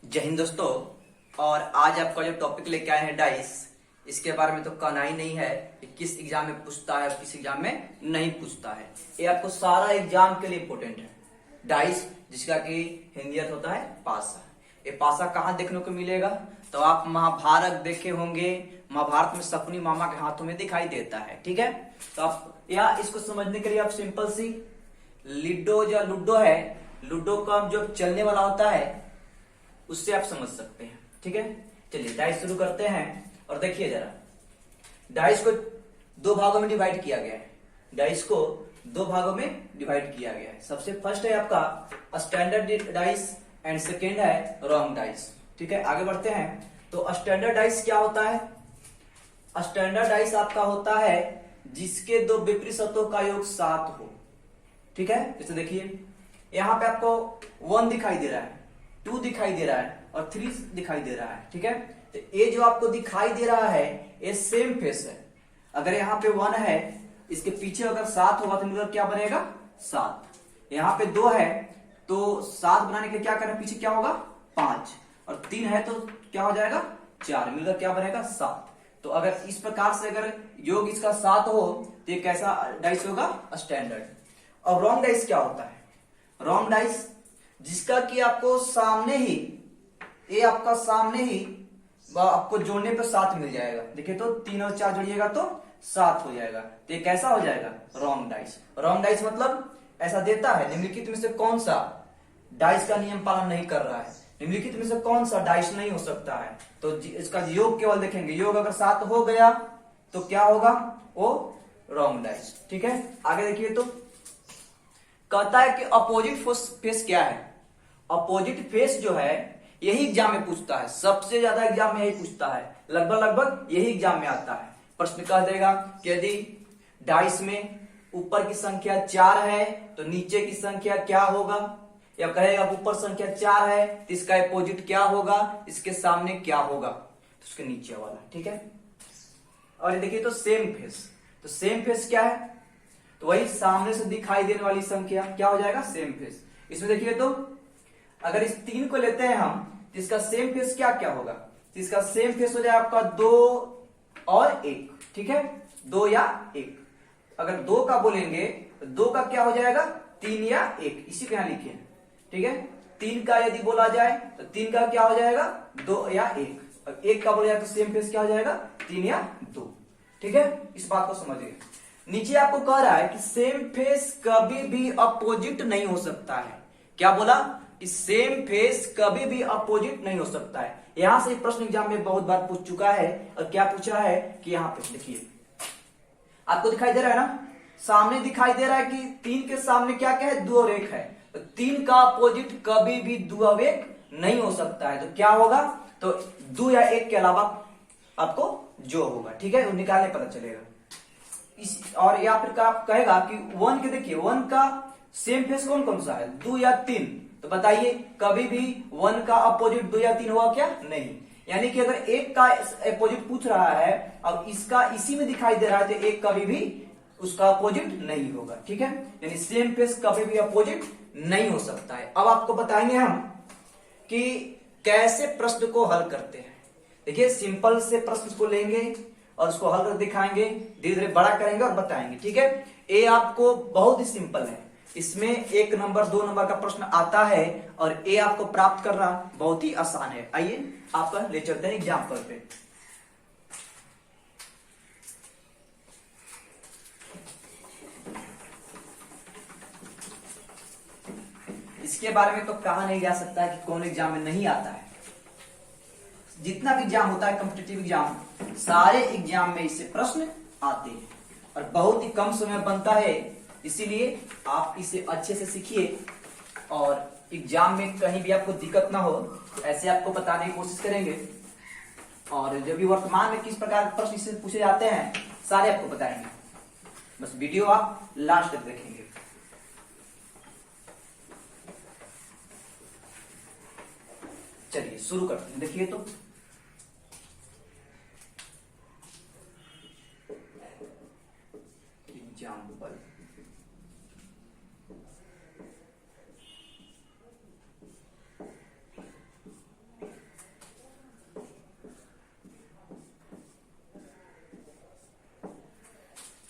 जय हिंद दोस्तों। और आज आपका जो टॉपिक लेके आए हैं डाइस, इसके बारे में तो कहना ही नहीं है कि किस एग्जाम में पूछता है और किस एग्जाम में नहीं पूछता है। ये आपको सारा एग्जाम के लिए इंपॉर्टेंट है। डाइस जिसका कि हिंदी अर्थ होता है पासा। ये पासा कहाँ देखने को मिलेगा? तो आप महाभारत देखे होंगे, महाभारत में शकुनी मामा के हाथों में दिखाई देता है। ठीक है, तो आप या इसको समझने के लिए आप सिंपल सी लिडो जो लूडो है, लूडो का जो चलने वाला होता है उससे आप समझ सकते हैं। ठीक है, चलिए डाइस शुरू करते हैं। और देखिए जरा, डाइस को दो भागों में डिवाइड किया गया है। डाइस को दो भागों में डिवाइड किया गया है। सबसे फर्स्ट है आपका स्टैंडर्ड डाइस एंड सेकेंड है रॉन्ग डाइस। ठीक है, आगे बढ़ते हैं। तो स्टैंडर्ड डाइस क्या होता है? स्टैंडर्ड डाइस आपका होता है जिसके दो विपरीत शर्तों का योग 7 हो। ठीक है, जैसे देखिए यहां पे आपको 1 दिखाई दे रहा है, 2 दिखाई दे रहा है और 3 दिखाई दे रहा है। ठीक है, तो ये जो आपको दिखाई दे रहा है ये सेम फेस है। अगर यहाँ पे 1 है, इसके पीछे अगर 7 होगा तो मिलकर क्या बनेगा? 7। यहाँ पे 2 है तो 7 बनाने के लिए क्या करना, पीछे क्या होगा? 5। और 3 है तो क्या हो जाएगा? 4। मिलकर क्या बनेगा? 7। तो अगर इस प्रकार से अगर योग इसका 7 हो तो ये कैसा डाइस होगा? स्टैंडर्ड। और रॉन्ग डाइस क्या होता है? रॉन्ग डाइस जिसका कि आपको सामने ही, ये आपका सामने ही आपको जोड़ने पर 7 मिल जाएगा। देखिए तो 3 और 4 जोड़िएगा तो 7 हो जाएगा। तो ये कैसा हो जाएगा? Wrong dice. रॉन्ग डाइस मतलब ऐसा देता है निम्नलिखित में से कौन सा डाइस का नियम पालन नहीं कर रहा है, निम्नलिखित में से कौन सा डाइस नहीं हो सकता है। तो इसका योग केवल देखेंगे, योग अगर 7 हो गया तो क्या होगा? वो रॉन्ग डाइस। ठीक है, आगे देखिए तो कहता है कि अपोजिट फेस क्या है? अपोजिट फेस जो है यही एग्जाम में पूछता है, सबसे ज्यादा एग्जाम में यही पूछता है, लगभग यही एग्जाम में आता है। प्रश्न कह देगा कि यदि डाइस में ऊपर की संख्या 4 है तो नीचे की संख्या क्या होगा, या कहेगा ऊपर संख्या 4 है तो इसका अपोजिट क्या होगा, इसके सामने क्या होगा, तो उसके नीचे वाला। ठीक है, और ये देखिए तो सेम फेस। तो सेम फेस क्या है? तो वही सामने से दिखाई देने वाली संख्या क्या हो जाएगा? Same face. इसमें देखिए तो अगर इस 3 को लेते हैं हम तो इसका सेम फेस क्या क्या होगा? तो इसका सेम फेस हो जाए आपका 2 और 1। ठीक है, 2 या 1। अगर 2 का बोलेंगे तो 2 का क्या हो जाएगा? 3 या 1, इसी पे यहां लिखे। ठीक है, 3 का यदि बोला जाए तो 3 का क्या हो जाएगा? 2 या 1। और 1 का बोला जाए तो सेम फेस क्या हो जाएगा? 3 या 2। ठीक है, इस बात को समझिए। नीचे आपको कह रहा है कि सेम फेस कभी भी अपोजिट नहीं हो सकता है। क्या बोला? कि सेम फेस कभी भी अपोजिट नहीं हो सकता है। यहां से प्रश्न एग्जाम में बहुत बार पूछ चुका है। और क्या पूछा है कि यहां पे देखिए आपको दिखाई दे रहा है ना, सामने दिखाई दे रहा है कि 3 के सामने क्या क्या है? 2 और 1 है। तो 3 का अपोजिट कभी भी 2 और 1 नहीं हो सकता है। तो क्या होगा? तो 2 या 1 के अलावा आपको जो होगा, ठीक है, वो निकालने पता चलेगा। और या फिर का कहेगा कि 1 के, देखिए 1 का सेम फेस कौन कौन सा है? 2 या 3। तो बताइए कभी भी 1 का अपोजिट 2 या 3 हुआ क्या? नहीं। यानी कि अगर 1 का अपोजिट पूछ रहा है और इसका इसी में दिखाई दे रहा है तो 1 कभी भी उसका अपोजिट नहीं होगा। ठीक है, यानी सेम फेस कभी भी अपोजिट नहीं हो सकता है। अब आपको बताएंगे हम कि कैसे प्रश्न को हल करते हैं। देखिए सिंपल से प्रश्न को लेंगे और उसको हल कर दिखाएंगे, धीरे धीरे बड़ा करेंगे और बताएंगे। ठीक है, ये आपको बहुत ही सिंपल है। इसमें 1 नंबर 2 नंबर का प्रश्न आता है और ये आपको प्राप्त करना बहुत ही आसान है। आइए आपका ले चलते हैं एग्जाम्पल पे। इसके बारे में तो कहा नहीं जा सकता है कि कौन एग्जाम में नहीं आता है। जितना भी एग्जाम होता है कॉम्पिटिटिव एग्जाम, सारे एग्जाम में इससे प्रश्न आते हैं और बहुत ही कम समय बनता है। इसीलिए आप इसे अच्छे से सीखिए और एग्जाम में कहीं भी आपको दिक्कत ना हो ऐसे आपको बताने की कोशिश करेंगे। और जो भी वर्तमान में किस प्रकार के प्रश्न इससे पूछे जाते हैं सारे आपको बताएंगे। बस वीडियो आप लास्ट तक देखेंगे। चलिए शुरू करते हैं। देखिए तो एग्जाम्पल,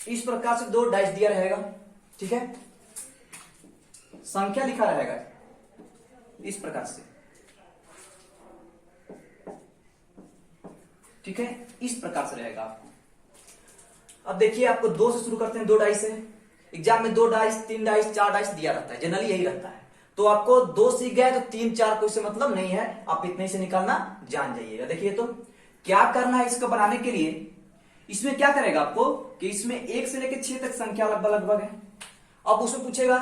इस प्रकार से 2 डाइस दिया रहेगा, ठीक है, संख्या लिखा रहेगा इस प्रकार से, ठीक है, इस प्रकार से रहेगा आपको। अब देखिए आपको 2 से शुरू करते हैं, 2 डाइस है। एग्जाम में 2 डाइस, 3 डाइस, 4 डाइस दिया रहता है, जनरली यही रहता है। तो आपको 2 सीख गए तो 3 4 कोई से मतलब नहीं है, आप इतने से निकालना जान जाइएगा। देखिए तो क्या करना है इसको बनाने के लिए, इसमें क्या करेगा आपको कि इसमें 1 से लेकर 6 तक संख्या लगभग है। अब उसमें पूछेगा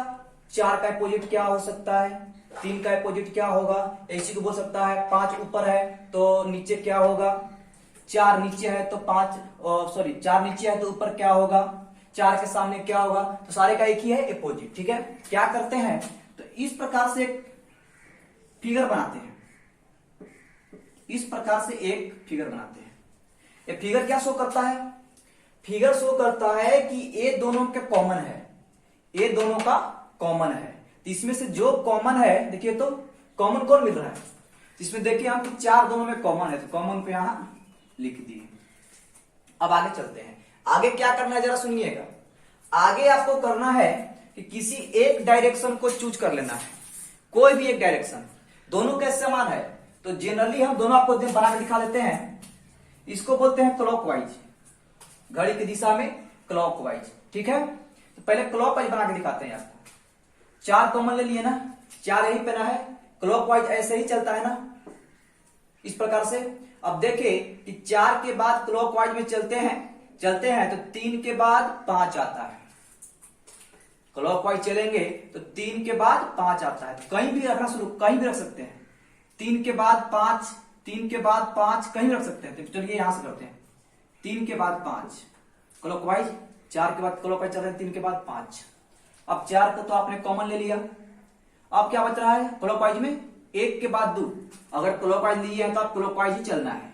4 का अपोजिट क्या हो सकता है, 3 का अपोजिट क्या होगा, इसी को बोल सकता है। 5 ऊपर है तो नीचे क्या होगा, 4 नीचे है तो 4 नीचे है तो ऊपर क्या होगा, 4 के सामने क्या होगा, तो सारे का एक ही है अपोजिट, ठीक है। क्या करते हैं तो इस प्रकार से एक फिगर बनाते हैं, इस प्रकार से एक फिगर बनाते हैं। ये फिगर क्या शो करता है, फिगर शो करता है कि ये दोनों के कॉमन है, ये दोनों का कॉमन है। तो इसमें से जो कॉमन है, देखिए तो कॉमन कौन मिल रहा है, इसमें देखिए हम 4 दोनों में कॉमन है, तो कॉमन पे यहां लिख दिए। अब आगे चलते हैं, आगे क्या करना है जरा सुनिएगा। आगे आपको करना है कि किसी एक डायरेक्शन को चूज कर लेना है, कोई भी एक डायरेक्शन। दोनों कैसे समान है, तो जनरली हम दोनों आपको बना के दिखा देते हैं। इसको बोलते हैं क्लॉकवाइज, घड़ी की दिशा में क्लॉकवाइज, ठीक है। तो पहले क्लॉकवाइज बना के दिखाते हैं आपको। 4 कॉमन ले लिए ना, 4 यही पे ना है, क्लॉकवाइज ऐसे ही चलता है ना, इस प्रकार से। अब देखिए कि 4 के बाद क्लॉकवाइज में चलते हैं तो 3 के बाद 5 आता है। क्लॉकवाइज चलेंगे तो 3 के बाद 5 आता है, कहीं भी रखना शुरू, कहीं भी रख सकते हैं। 3 के बाद 5, 3 के बाद 5 कहीं रख सकते हैं। तो चलिए यहां से करते हैं, 3 के बाद 5 क्लॉकवाइज, 4 के बाद क्लॉकवाइज चल रहे हैं, 3 के बाद 5। अब 4 को तो आपने कॉमन ले लिया, अब क्या बच रहा है क्लॉकवाइज में, 1 के बाद 2। अगर क्लॉकवाइज लिए हैं तो आप क्लॉकवाइज ही चलना है।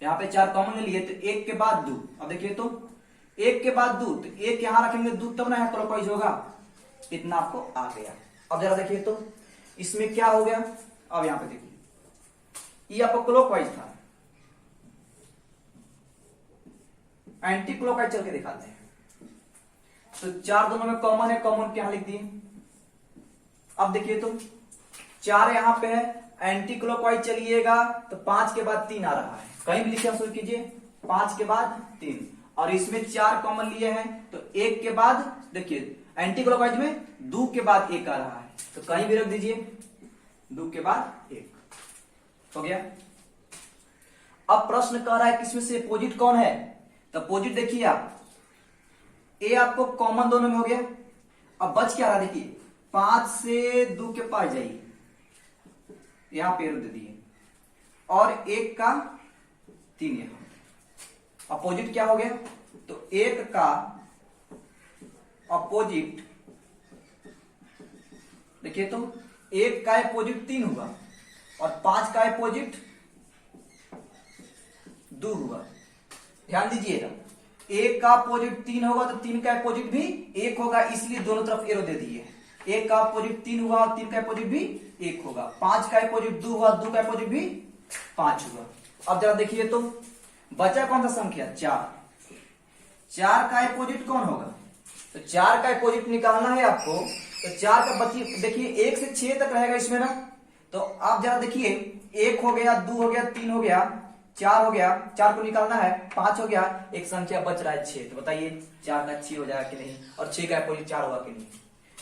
यहाँ पे 4 कॉमन ले लिए तो 1 के बाद 2। अब देखिए तो 1 के बाद 2, तो 1 यहां रखेंगे 2 तब ना क्लॉकवाइज होगा। इतना आपको आ गया। अब जरा देखिए तो इसमें क्या हो गया, अब यहां पे देखिए ये आपको क्लॉकवाइज था, एंटी क्लॉकवाइज चल के दिखाते हैं। तो 4 दोनों में कॉमन है, कॉमन के यहां लिख दिए। अब देखिए तो 4 यहां पे है, एंटी क्लॉकवाइज चलिएगा तो 5 के बाद 3 आ रहा है, कहीं भी लिखना शुरू कीजिए, 5 के बाद 3। और इसमें 4 कॉमन लिए हैं तो 1 के बाद देखिए एंटी क्लॉकवाइज में 2 के बाद 1 आ रहा है, तो कहीं भी रख दीजिए, 2 के बाद 1 हो गया। अब प्रश्न कह रहा है किसमें से अपोजिट कौन है, तो अपोजिट देखिए आप, ए आपको कॉमन दोनों में हो गया। अब बच क्या रहा देखिए, 5 से 2 के पास जाइए, यहां पे दे दिए, और 1 का 3 यहां। अपोजिट क्या हो गया, तो 1 का अपोजिट देखिए तो 1 का अपोजिट 3 हुआ और 5 का अपोजिट 2 हुआ। ध्यान दीजिएगा, 1 का अपोजिट 3 होगा तो 3 का अपोजिट भी 1 होगा, इसलिए दोनों तरफ एरो दे दिए। 1 का अपोजिट 3 हुआ और 3 का अपोजिट भी 1 होगा। 5 का अपोजिट 2 हुआ, 2 का अपोजिट भी 5 हुआ। अब जरा देखिए तो बचा कौन सा संख्या, 4। 4 का अपोजिट कौन होगा, तो 4 का अपोजिट निकालना है आपको। तो 4 का बची देखिए 1 से 6 तक रहेगा इसमें ना, तो आप जरा देखिए 1 हो गया, 2 हो गया, 3 हो गया, 4 हो गया, 4 को निकालना है, 5 हो गया, एक संख्या बच रहा है 6। तो बताइए 4 का 6 हो जाएगा कि नहीं, और 6 का अपोजिट 4 होगा कि नहीं।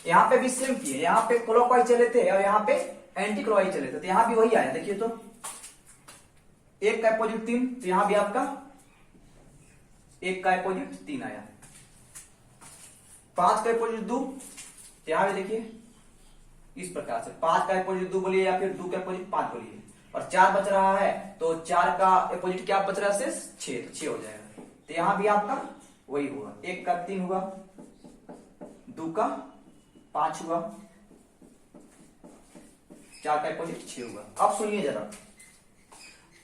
यहाँ पे भी सेम किए, यहाँ पे क्लॉकवाइज चले थे और यहाँ पे एंटी क्लॉकवाइज चले थे, तो यहाँ भी वही आया। देखिए तो 1 का अपोजिट 3, तो यहाँ भी आपका 1 का अपोजिट 3 आया। 5 का अपोजिट 2, तो यहाँ भी देखिए इस प्रकार से 5 का अपोजिट 2 बोलिए या फिर 2 का अपोजिट 5 बोलिए, और 4 बच रहा है तो 4 का अपोजिट क्या बच रहा है, 6, तो 6 हो जाएगा। तो यहां भी आपका वही हुआ, 1 का 3 हुआ, 2 का 5 हुआ, 4 का अपोजिट 6 हुआ। अब सुनिए जरा,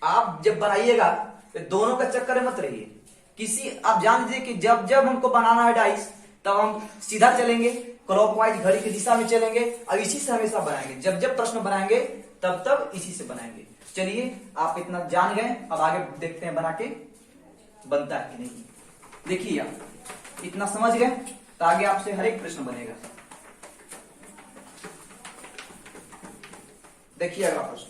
आप जब बनाइएगा तो दोनों का चक्कर में मत रहिए। किसी आप जान लीजिए कि जब जब हमको बनाना है डाइस, तब हम सीधा चलेंगे, क्लॉकवाइज घड़ी की दिशा में चलेंगे और इसी से हमेशा बनाएंगे। जब जब प्रश्न बनाएंगे तब तब इसी से बनाएंगे। चलिए आप इतना जान गए, अब आगे देखते हैं बना के बनता है कि नहीं। देखिए आप इतना समझ गए तो आगे आपसे हर एक प्रश्न बनेगा। देखिए अगला प्रश्न,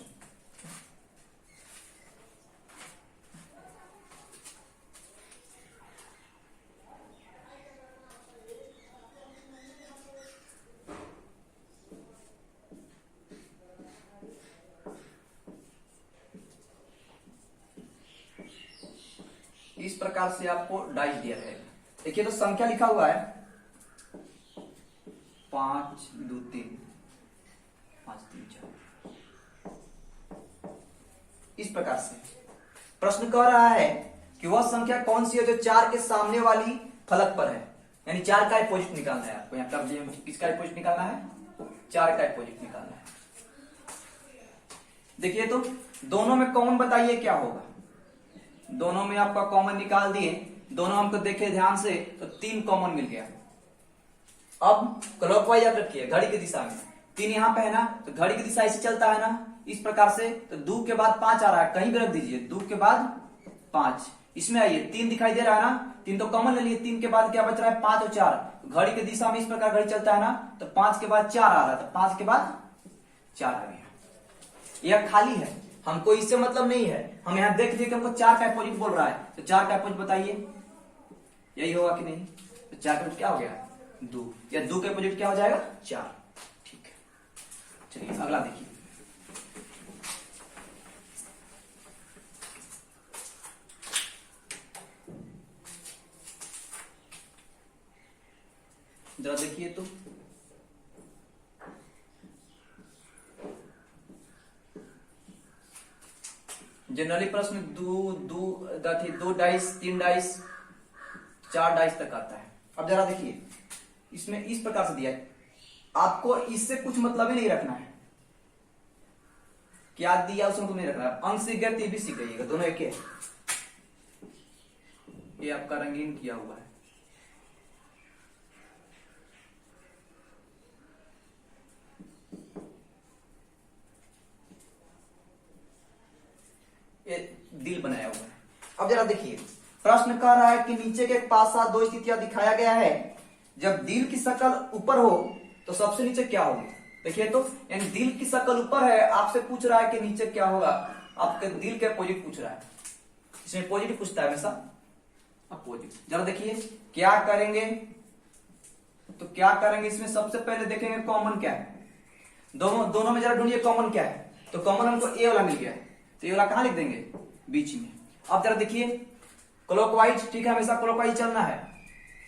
इस प्रकार से आपको डाइस दिया रहेगा। देखिए तो संख्या लिखा हुआ है 5 2 3 5 3 4। इस प्रकार से प्रश्न कह रहा है कि वह संख्या कौन सी है जो 4 के सामने वाली फलक पर है, यानी 4 का अपोजिट निकालना है आपको। यहां कर दिए, किसका अपोजिट निकालना है, 4 का अपोजिट निकालना है। देखिए तो दोनों में कॉमन बताइए क्या होगा। दोनों में आपका कॉमन निकाल दिए, दोनों हमको देखे ध्यान से तो 3 कॉमन मिल गया। अब क्लॉकवाइज आप रखिए घड़ी की दिशा में, 3 यहां पे है ना, तो घड़ी की दिशा ऐसे चलता है ना इस प्रकार से, तो 2 के बाद 5 आ रहा है, कहीं भी रख दीजिए 2 के बाद 5। इसमें आइए 3 दिखाई दे रहा है ना, 3 तो कॉमन ले लिए, 3 के बाद क्या बच रहा है 5 और 4। घड़ी की दिशा में इस प्रकार घड़ी चलता है ना, तो 5 के बाद 4 आ रहा है, तो 5 के बाद 4 आ गया। यह खाली है, हमको इससे मतलब नहीं है। हम यहां देख लिए कि हमको 4 का अपोजिट बोल रहा है, तो 4 का अपोजिट बताइए, यही होगा कि नहीं। तो 4 का अपोजिट क्या हो गया 2, या 2 के अपोजिट क्या हो जाएगा 4। ठीक है, चलिए अगला देखिए। जरा देखिए तो जनरली प्रश्न 2 डाइस 3 डाइस 4 डाइस तक आता है। अब जरा देखिए इसमें इस प्रकार से दिया है, आपको इससे कुछ मतलब ही नहीं रखना है, क्या दिया उसमें तो नहीं रखना है। अंक सीख गए, भी सीख गइएगा, दोनों एक है। ये आपका रंगीन किया हुआ है, ये दिल बनाया हुआ है। अब जरा देखिए प्रश्न कह रहा है कि नीचे के 5 7 2 स्थितियां दिखाया गया है, जब दिल की शक्ल ऊपर हो तो सबसे नीचे क्या होगी। देखिए तो यानी दिल की शक्ल ऊपर है, आपसे पूछ रहा है कि नीचे क्या होगा, आपके दिल के अपोजिट पूछ रहा है। इसमें पॉजिटिव पूछता है हमेशा, अपोजिट। जरा देखिए क्या करेंगे, तो क्या करेंगे इसमें सबसे पहले देखेंगे कॉमन क्या है। दोनों में जरा ढूंढिए कॉमन क्या है, तो कॉमन हमको ए वाला मिल गया, तो ये वाला कहां लिख देंगे बीच में। अब जरा देखिए क्लॉकवाइज, ठीक है, हमेशा क्लॉकवाइज चलना है,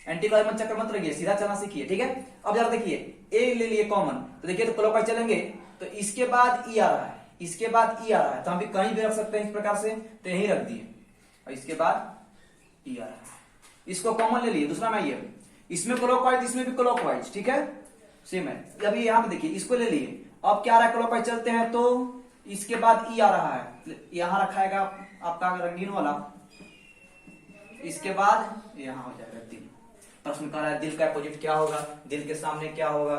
एंटी क्लॉकवाइज चक्कर मत रहिए, सीधा चलना सीखिए, ठीक है। अब जरा देखिए ए ले लिए कॉमन, तो देखिए तो क्लॉकवाइज चलेंगे, तो इसके बाद ई आ रहा है, इसके बाद ई आ रहा है, तो हम भी कहीं भी रख सकते हैं इस प्रकार से, तो यही रख दिए, और इसके बाद ई आ रहा है, इसको कॉमन ले लिए। दूसरा में ये, इसमें क्लॉकवाइज इसमें भी क्लॉकवाइज, ठीक है, सेम है। अभी यहां पे देखिए इसको ले लिए, अब क्या आ रहा है क्लॉकवाइज चलते हैं, तो इसके बाद ई आ रहा है, यहां रखाएगा आपका रंगीन वाला, इसके बाद यहां हो जाएगा दिल। प्रश्न कर रहा है दिल का अपोजिट क्या होगा, दिल के सामने क्या होगा,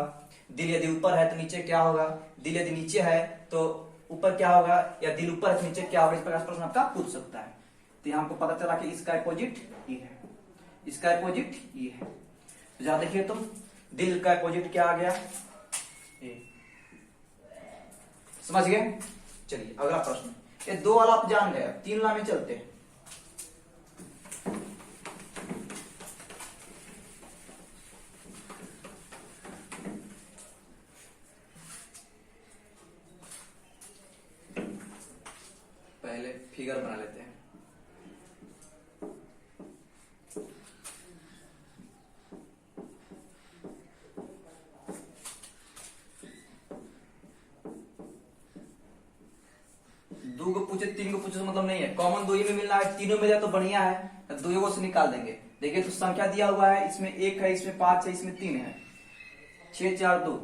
दिल यदि ऊपर है तो नीचे क्या होगा, दिल यदि नीचे है तो ऊपर क्या होगा, या दिल ऊपर है तो नीचे क्या होगा। इस प्रकार प्रश्न आपका पूछ सकता है। तो यहां हमको पता चला कि इसका अपोजिट ये है, इसका अपोजिट ये है। तो जरा देखिए तुम दिल का अपोजिट क्या आ गया, ये समझ गए। चलिए अगला प्रश्न, ये 2 वाला आप जान गए, 3 वाला में चलते हैं। पहले फिगर बना लेते हैं। दो को पूछे 3 को पूछे तो मतलब नहीं है, कॉमन 2 ही में मिलना है, तीनों मिल जाए तो बढ़िया है, तो 2 से निकाल देंगे। देखिए तो संख्या दिया हुआ है, इसमें 1 है, इसमें 5 है, इसमें 3 है, 6 4 2,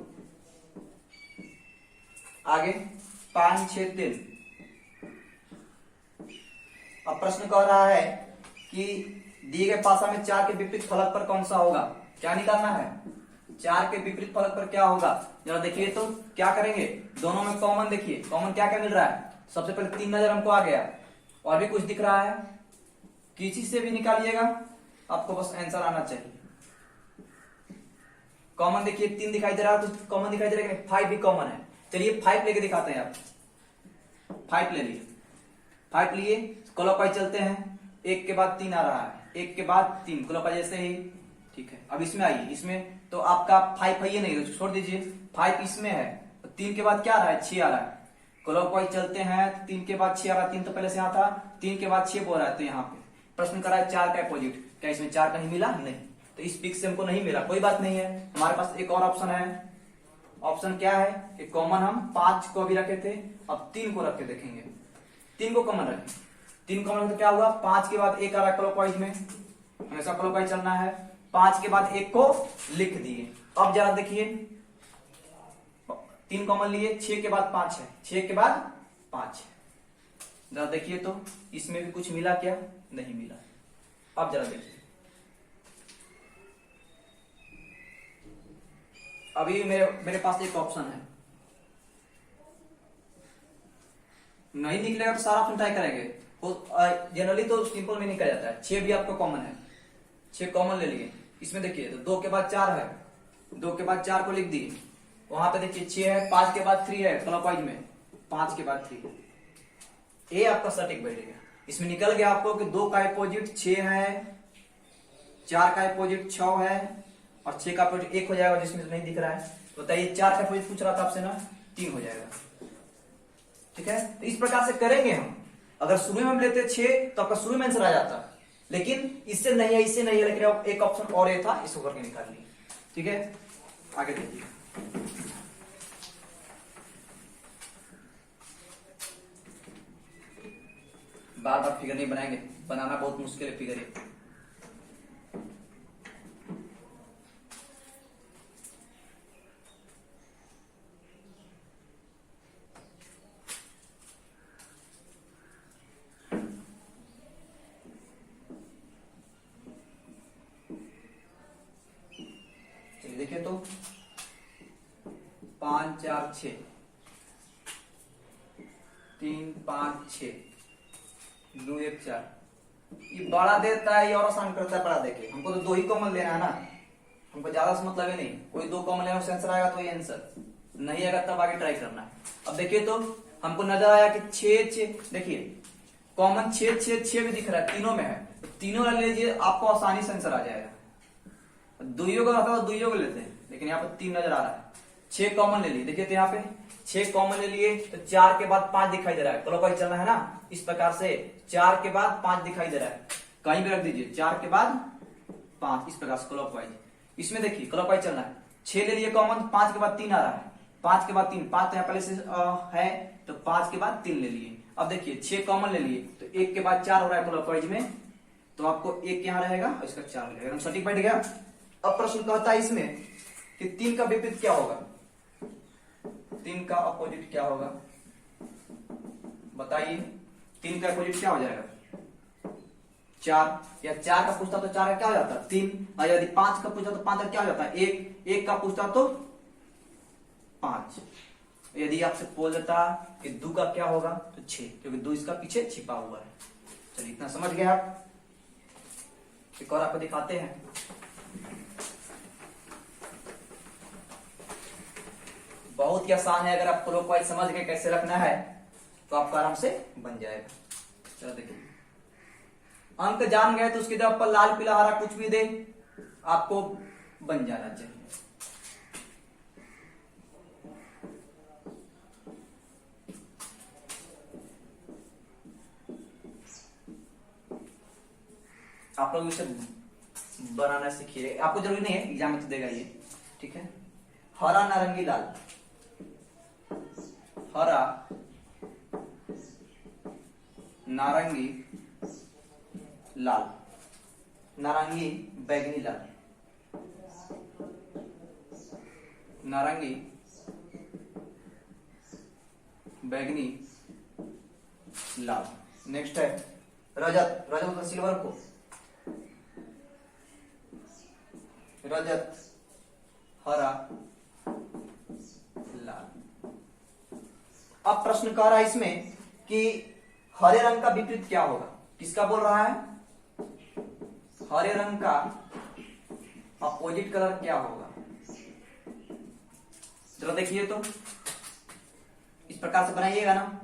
आगे 5 6 3। अब प्रश्न कह रहा है कि दिए गए पासा में 4 के विपरीत फलक पर कौन सा होगा, क्या निकालना है, 4 के विपरीत फलक पर क्या होगा। जरा देखिए तो क्या करेंगे, दोनों में कॉमन देखिए, कॉमन क्या क्या मिल रहा है। सबसे पहले 3 नजर हमको आ गया, और भी कुछ दिख रहा है, किसी से भी निकालिएगा, आपको बस आंसर आना चाहिए। कॉमन देखिए 3 दिखाई दे रहा है, तो कॉमन दिखाई दे रहा है, 5 भी कॉमन है। चलिए 5 लेके दिखाते हैं आप। 5 ले लिए, 5 लिए, क्लॉकवाइज चलते हैं, 1 के बाद 3 आ रहा है, 1 के बाद 3 क्लॉकवाइज ऐसे ही। ठीक है, अब इसमें आइए, इसमें तो आपका 5 है, ये नहीं तो छोड़ दीजिए, 5 इसमें है, 3 के बाद क्या आ रहा है, 6 आ रहा है। क्लॉकवाइज चलते हैं, 3 के बाद 6 आ रहा है, 3 तो पहले से यहाँ था, 3 के बाद 6 बोल रहा है, तो यहाँ पे प्रश्न करा है 4 का अपोजिट, क्या इसमें 4 कहीं मिला? नहीं, तो इस पिक से हमको नहीं मिला, कोई बात नहीं है। हमारे पास एक और ऑप्शन है, ऑप्शन क्या है कि कॉमन हम 5 को अभी रखे थे, अब 3 को रख के देखेंगे। 3 को कॉमन रखें, 3 कॉमन तो क्या हुआ, 5 के बाद 1 आ रहा है क्लॉकवाइज में, हमेशा क्लॉकवाइज चलना है, 5 के बाद 1 को लिख दिए। अब जरा देखिए, 3 कॉमन लिए, 6 के बाद 5 है, 6 के बाद 5 है, जरा देखिए तो इसमें भी कुछ मिला क्या? नहीं मिला। अब जरा देखिए, अभी मेरे पास एक ऑप्शन है, नहीं निकलेगा तो सारा ऑप्शन ट्राई करेंगे। जनरली तो सिंपल में निकल जाता है। 6 भी आपको कॉमन है, 6 कॉमन ले लिए, इसमें देखिए तो 2 के बाद 4 है, 2 के बाद 4 को लिख दिए, वहां पे देखिए 6 है, 5 के बाद 3 है क्लॉकवाइज में, 5 के बाद 3, ये आपका सटीक बैठेगा। इसमें निकल गया आपको कि 2 का अपोजिट 6 है, 4 का अपोजिट 6 है, और 6 का अपोजिट 1 हो जाएगा, जिसमें नहीं दिख रहा है। तो बताइए 4 का अपोजिट पूछ रहा था आपसे ना, 3 हो जाएगा। ठीक है, तो इस प्रकार से करेंगे हम। अगर शुरू में हम लेते 6 तो आपका शुरू में आंसर आ जाता, लेकिन इससे नहीं है, इससे नहीं है, लेकिन एक ऑप्शन और ये था, इसको करके निकाल लिए। ठीक है, आगे देखिए, बार बार फिगर नहीं बनाएंगे, बनाना बहुत मुश्किल है फिगर ये। देखिए तो 5 4 6, 3 5 6, 2 1 4, ये बड़ा देता है, ये और आसान करता है बड़ा देके। हमको तो 2 ही कॉमन लेना है ना, हमको ज्यादा से मतलब ही नहीं, कोई 2 कॉमन लेना उससे आंसर आएगा तो ये आंसर, नहीं आएगा तब आगे ट्राई करना है। अब देखिए तो हमको नजर आया कि 6 6, देखिए कॉमन 6 6 6 भी दिख रहा है, तीनों में है, तो तीनों ले लीजिए, आपको आसानी से आंसर आ जाएगा। दुइयों को रहता तो दुइयों को लेते हैं, लेकिन यहाँ पे 3 नजर आ रहा है। 6 कॉमन ले लिए, देखिए तो यहाँ पे 6 कॉमन ले लिए, तो 4 के बाद 5 दिखाई दे रहा है, क्लॉकवाइज चलना है ना, इस प्रकार से 4 के बाद 5 दिखाई दे रहा है, कहीं भी रख दीजिए, 4 के बाद 5, इस प्रकार से क्लॉकवाइज। इसमें देखिए क्लॉकवाइज चलना है, 6 ले लिए कॉमन, 5 के बाद 3 आ रहा है, 5 के बाद 3, 5 तो यहाँ पहले से है, तो 5 के बाद 3 ले लिए। अब देखिए 6 कॉमन ले लिए, तो 1 के बाद 4 हो रहा है क्लॉकवाइज में, तो आपको 1 यहाँ रहेगा और इसका 4 रहेगा, एकदम सटीक बैठ गया। अब प्रश्न कहता है इसमें कि 3 का विपरीत क्या होगा, 3 का अपोजिट क्या होगा, बताइए। 3 का अपोजिट क्या हो जाएगा, 4, या 4 का पूछता तो 4 का क्या हो जाता है, 3, और यदि 5 का पूछता तो 5 का क्या हो जाता है, 1, 1 का पूछता तो 5। यदि आपसे पूछ देता कि 2 का क्या होगा तो 6, क्योंकि 2 इसका पीछे छिपा हुआ है। चलिए इतना समझ गए आप। एक और आपको दिखाते हैं, बहुत ही आसान है, अगर आप क्लॉकवाइज समझ के कैसे रखना है तो आपका आराम से बन जाएगा। चलो देखिए, अंक जान गए तो उसकी जगह पर लाल पीला हरा कुछ भी दे, आपको बन जाना चाहिए। आप लोग इसे बनाना सीखिए, आपको जरूरी नहीं है, एग्जाम में तो देगा ये। ठीक है, हरा नारंगी लाल, हरा नारंगी लाल, नारंगी बैगनी लाल, नारंगी बैगनी लाल। नेक्स्ट है रजत, रजत मतलब सिल्वर को, रजत हरा लाल। अब प्रश्न कह रहा है इसमें कि हरे रंग का विपरीत क्या होगा, किसका बोल रहा है, हरे रंग का अपोजिट कलर क्या होगा। जरा देखिए तो, इस प्रकार से बनाइएगा ना।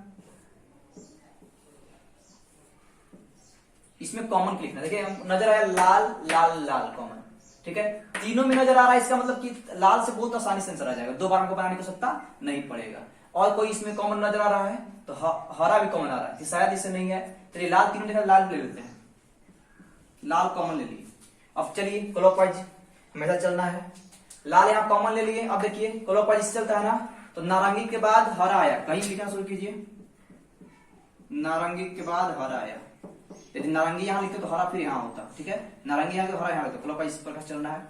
इसमें कॉमन लिखना, देखिए नजर आया लाल लाल लाल कॉमन, ठीक है। तीनों में नजर आ रहा है, इसका मतलब कि लाल से बहुत आसानी से आंसर आ जाएगा, दो बार हमको बनाने की आवश्यकता नहीं पड़ेगा। और कोई इसमें कॉमन नजर आ रहा है तो हरा भी कॉमन आ रहा है, शायद इससे नहीं है। चलिए लाल तीनों देखा, लाल ले लेते हैं, लाल कॉमन ले लिए। अब चलिए क्लॉकवाइज हमेशा चलना है, लाल यहाँ कॉमन ले लिए। अब देखिए क्लॉकवाइज से चलता है ना, तो नारंगी के बाद हरा आया, कहीं लिखना शुरू कीजिए, नारंगी के बाद हरा आया। यदि नारंगी यहाँ लिखते तो हरा फिर यहाँ होता, ठीक है, नारंगी यहाँ तो हरा यहाँ होता, क्लॉकवाइज इस प्रकार चलना है।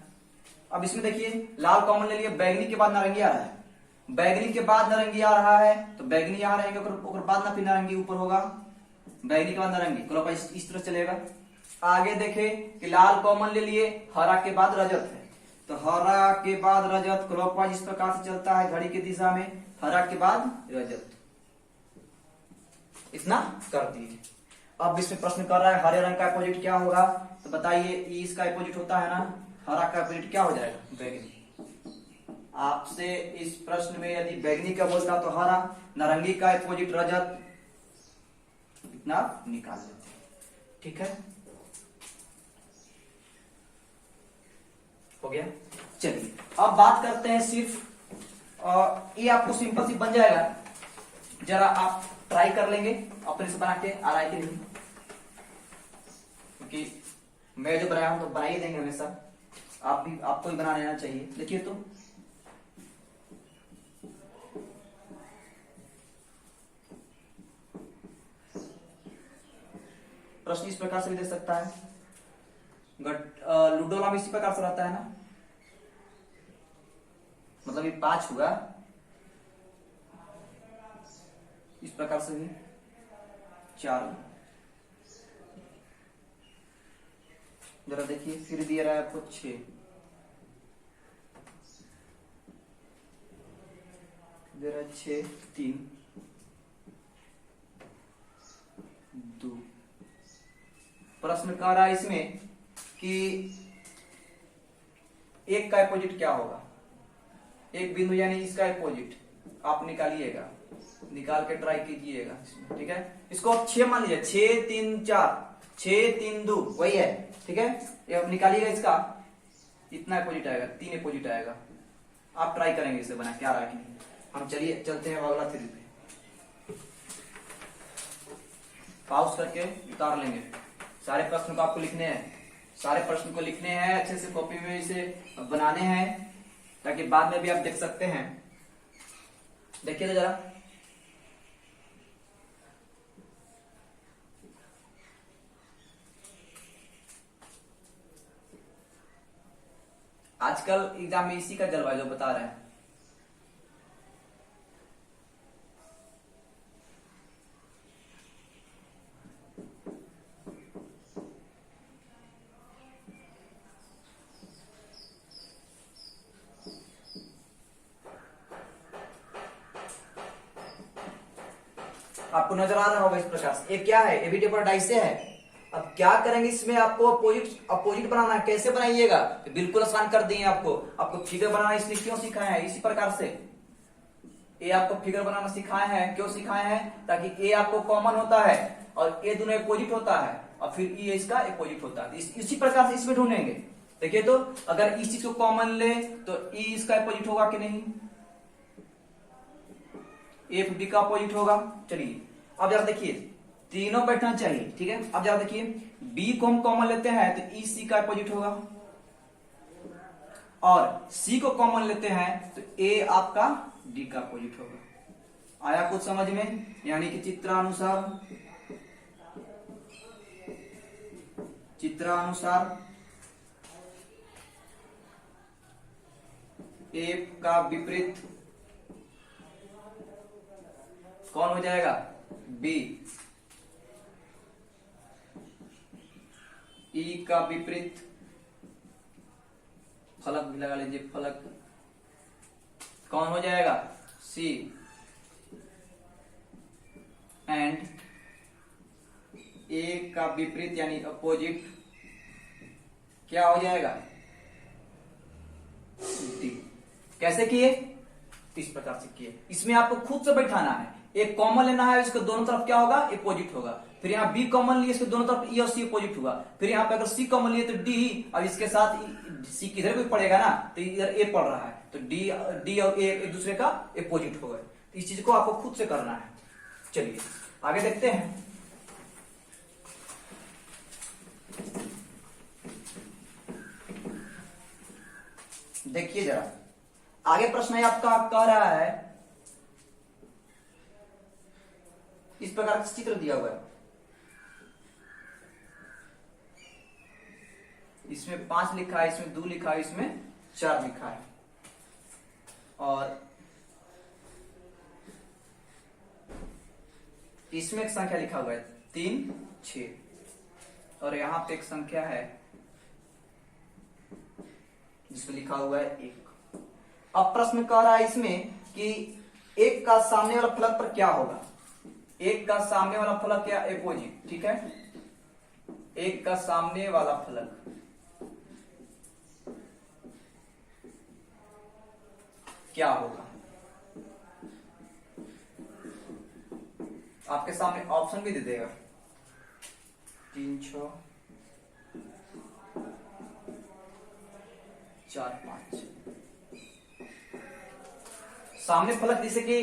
अब इसमें देखिए लाल कॉमन ले लिए, बैगनी के बाद नारंगी आ रहा है, बैगनी के बाद नारंगी आ रहा है, तो बैगनी यहाँ रहेंगे, और बाद ना फिर नारंगी ऊपर होगा, बैगनी के बाद नारंगी, क्लॉकवाइज इस तरह चलेगा। आगे देखे कि लाल कॉमन ले लिए, हरा के बाद रजत है, तो हरा के बाद रजत, क्लॉकवाइज इस प्रकार से चलता है घड़ी की दिशा में, हरा के बाद रजत, इतना कर दिए। अब इसमें प्रश्न कर रहा है हरे रंग का अपोजिट क्या होगा, तो बताइए इसका अपोजिट होता है ना, हरा का अपोजिट क्या हो जाएगा, बैगनी। आपसे इस प्रश्न में यदि बैगनी का बोलता तो हरा, नारंगी का अपोजिट रजत, इतना निकाल लेते हैं, ठीक है, हो गया। चलिए अब बात करते हैं सिर्फ ये आपको सिंपल सी बन जाएगा, जरा आप ट्राई कर लेंगे अपने से बना के, आ रहा है कि नहीं, क्योंकि मैं जो बनाया हूं तो बना ही देंगे हमेशा, आपको भी बना लेना चाहिए। देखिए तो प्रश्न इस प्रकार से भी दे सकता है, लूडो में इसी प्रकार से रहता है ना, मतलब ये 5 हुआ, इस प्रकार से भी 4, जरा देखिए फिर दिया रहा है आपको 6, दे रहा है 6 3 2। प्रश्न कह रहा है इसमें कि एक का अपोजिट क्या होगा, एक बिंदु यानी इसका अपोजिट आप निकालिएगा, निकाल के ट्राई कीजिएगा इसमें, ठीक है। इसको 6 मान लीजिए, 6 3 4, 6 3 2 वही है, ठीक है। ये आप निकालिएगा, इसका इतना अपोजिट आएगा, 3 अपोजिट आएगा। आप ट्राई करेंगे इसे बना, क्या रहा है कि नहीं। हम चलिए चलते हैं अगला 3 पे, पॉज करके उतार लेंगे। सारे प्रश्न को आपको लिखने हैं, सारे प्रश्न को लिखने हैं, अच्छे से कॉपी में इसे बनाने हैं, ताकि बाद में भी आप देख सकते हैं। देखिए तो जरा, आजकल एग्जाम में इसी का जलवायु जो बता रहे हैं। आपको नजर आ रहा होगा इस प्रकार से, ये क्या है, एबी टेपर डाइस से है। अब क्या करेंगे इसमें, आपको अपोजिट बनाना है, कैसे बनाइएगा, तो बिल्कुल आसान कर दिए आपको फिगर बनाना इसलिए क्यों सिखाया है, इसी प्रकार से ए आपको फिगर बनाना सिखाए हैं, क्यों सिखाए हैं, ताकि ए आपको कॉमन होता है और ए दोनों अपोजिट होता है, और फिर ई इसका अपोजिट होता है, इसी प्रकार से इसमें ढूंढेंगे। देखिए तो अगर इस चीज को कॉमन ले तो ई इसका अपोजिट होगा कि नहीं, एफ बी का अपोजिट होगा। चलिए अब जरा देखिए, तीनों बैठना चाहिए, ठीक है। अब जरा देखिए, बी को हम कॉमन लेते हैं तो ई सी का अपोजिट होगा, और सी को कॉमन लेते हैं तो ए आपका डी का अपोजिट होगा। आया कुछ समझ में, यानी कि चित्रानुसार एफ का विपरीत कौन हो जाएगा, बी, ई का विपरीत, फलक भी लगा लीजिए, फलक कौन हो जाएगा, सी, एंड ए का विपरीत यानी अपोजिट क्या हो जाएगा, डी। कैसे किए, इस प्रकार से किए। इसमें आपको खुद से बैठाना है, एक कॉमन लेना है, इसके दोनों तरफ क्या होगा, अपोजिट होगा। फिर यहाँ बी कॉमन लिए, इसके दोनों तरफ ई और सी अपोजिट होगा। फिर यहाँ पे अगर सी कॉमन लिए तो डी, और इसके साथ सी किधर भी पड़ेगा ना, तो इधर ए पड़ रहा है, तो डी और ए एक दूसरे का अपोजिट होगा। तो इस चीज को आपको खुद से करना है। चलिए आगे देखते हैं। देखिए जरा आगे प्रश्न है आपका, कह रहा है इस प्रकार का चित्र दिया हुआ है, इसमें 5 लिखा है, इसमें 2 लिखा है, इसमें 4 लिखा है, और इसमें एक संख्या लिखा हुआ है 3, 6, और यहां पे एक संख्या है जिसमें लिखा हुआ है 1। अब प्रश्न कह रहा है इसमें कि 1 का सामने वाला फलक पर क्या होगा। 1 का सामने वाला फलक क्या, अपोजिट, ठीक है। 1 का सामने वाला फलक क्या होगा। आपके सामने ऑप्शन भी दे देगा, 3, 6, 4, 5। सामने फलक जैसे कि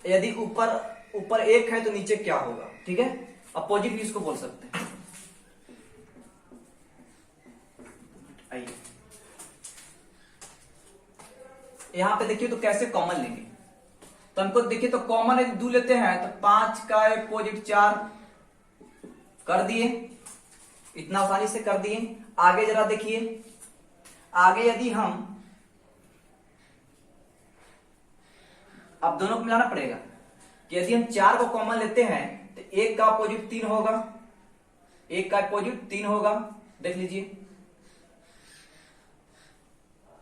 यदि ऊपर 1 है तो नीचे क्या होगा, ठीक है। अपोजिट भी इसको बोल सकते हैं। आइए यहां पे देखिए तो कैसे कॉमन लेंगे, तो हमको देखिए तो कॉमन यदि 2 लेते हैं तो 5 का अपोजिट 4 कर दिए, इतना आसानी से कर दिए। आगे जरा देखिए, आगे यदि हम अब दोनों को मिलाना पड़ेगा कि यदि हम 4 को कॉमन लेते हैं तो 1 का अपोजिट 3 होगा, 1 का अपोजिट 3 होगा, देख लीजिए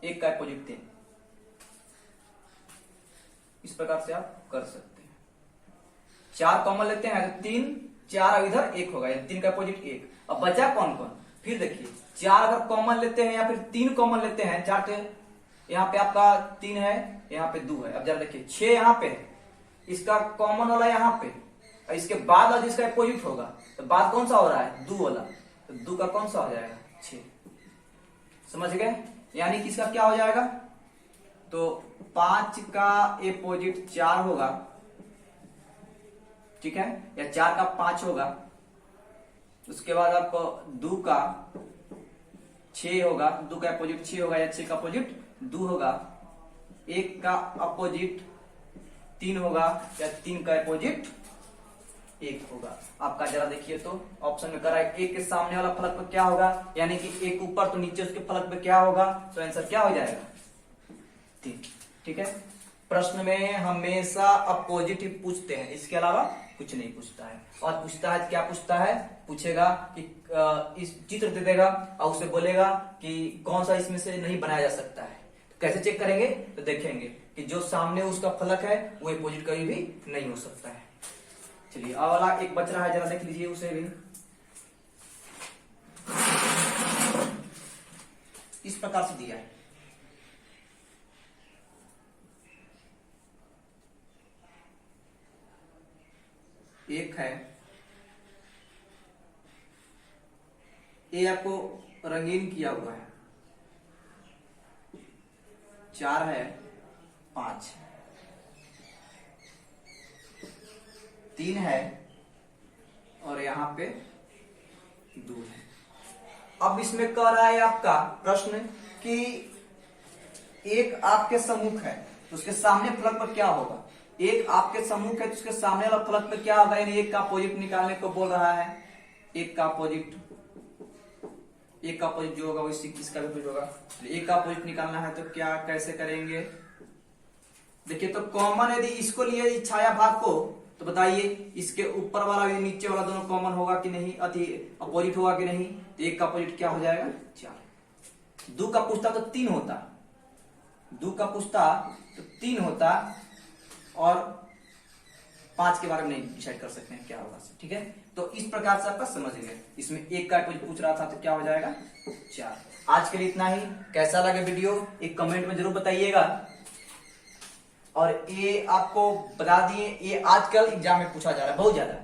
1 का अपोजिट 3। इस प्रकार से आप कर सकते हैं। 4 कॉमन लेते हैं तो 3, 4 अब इधर 1 होगा, 3 का अपोजिट 1। अब बचा कौन कौन, फिर देखिए 4 अगर कॉमन लेते हैं या फिर 3 कॉमन लेते हैं, 4 के यहाँ पे आपका 3 है, यहाँ पे 2 है। अब जरा देखिए 6 यहाँ पे है, इसका कॉमन वाला यहाँ पे, और इसके बाद वाला जिसका अपोजिट होगा, तो बाद कौन सा हो रहा है, 2 वाला, तो 2 का कौन सा हो जाएगा, 6। समझ गए, यानी कि इसका क्या हो जाएगा, तो 5 का अपोजिट 4 होगा, ठीक है, या 4 का 5 होगा। उसके बाद आपको 2 का 6 होगा, 2 का अपोजिट 6 होगा, या 6 का अपोजिट 2 होगा। 1 का अपोजिट 3 होगा, या 3 का अपोजिट 1 होगा। आपका जरा देखिए तो ऑप्शन में करा है 1 के सामने वाला फलक पर क्या होगा, यानी कि 1 ऊपर तो नीचे उसके फलक पे क्या होगा, तो आंसर क्या हो जाएगा, 3, ठीक है। प्रश्न में हमेशा अपोजिट ही पूछते हैं, इसके अलावा कुछ नहीं पूछता है। और पूछता है क्या पूछता है, पूछेगा कि इस चित्र दे देगा और उसे बोलेगा कि कौन सा इसमें से नहीं बनाया जा सकता है। तो कैसे चेक करेंगे, तो देखेंगे कि जो सामने उसका फलक है वो अपोजिट कभी भी नहीं हो सकता है। चलिए अब वाला एक बच रहा है, जरा देख लीजिए उसे भी। इस प्रकार से दिया है, एक है, ये आपको रंगीन किया हुआ है, 4 है, 5, 3 है, और यहां पे 2 है। अब इसमें कह रहा है आपका प्रश्न कि एक आपके सम्मुख है तो उसके सामने फलक पर क्या होगा। एक आपके सम्मुख है तो उसके सामने वाला फलक पर क्या होगा, यानी एक का अपोजिट निकालने को बोल रहा है। एक का अपोजिट जो होगा वो किसका भी होगा। एक का अपोजिट निकालना है तो क्या कैसे करेंगे, देखिए तो कॉमन यदि इसको लिए छाया भाग को, तो बताइए इसके ऊपर वाला भी नीचे वाला दोनों कॉमन होगा कि नहीं, अति अपोजिट होगा कि नहीं। तो एक का अपोजिट क्या हो जाएगा, 4। 2 का पूछता तो 3 होता, 2 का पूछता तो 3 होता, और 5 के बारे में नहीं डिसाइड कर सकते हैं क्या होगा, ठीक है। तो इस प्रकार से आपका समझ गए। इसमें एक का कुछ पूछ रहा था तो क्या हो जाएगा, 4। आज के लिए इतना ही। कैसा लगे वीडियो एक कमेंट में जरूर बताइएगा। और ये आपको बता दिए, ये आजकल एग्जाम में पूछा जा रहा है बहुत ज्यादा।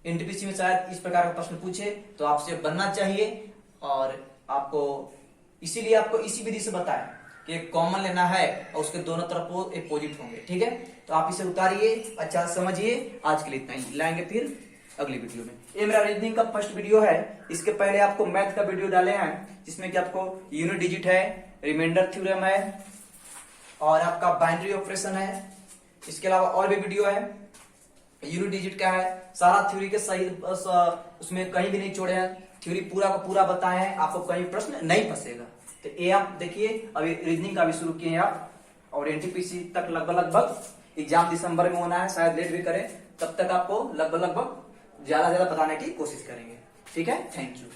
एनटीपीसी में शायद इस प्रकार का प्रश्न पूछे तो आपसे बनना चाहिए, और आपको इसीलिए आपको इसी विधि से बताएं कि कॉमन लेना है और उसके दोनों तरफ अपोजिट होंगे। ठीक है, तो आप इसे उतारिए, अच्छा समझिए। आज के लिए इतना ही, लाएंगे फिर अगली वीडियो में। ये मेरा रीजनिंग का फर्स्ट वीडियो है। इसके पहले आपको मैथ का वीडियो डाले हैं जिसमें कि आपको यूनिट डिजिट है, रिमाइंडर थ्योरम है और आपका बाइनरी ऑपरेशन है। इसके अलावा और भी वीडियो है। यूनिट डिजिट क्या है, सारा थ्योरी के सही उसमें कहीं भी नहीं छोड़े हैं, थ्योरी पूरा का पूरा बताए हैं, आपको कहीं प्रश्न नहीं फंसेगा। तो ये आप देखिए, अभी रीजनिंग का भी शुरू किए हैं आप, और एनटीपीसी तक लगभग एग्जाम दिसंबर में होना है, शायद लेट भी करें, तब तक आपको लगभग ज्यादा बताने की कोशिश करेंगे। ठीक है, थैंक यू।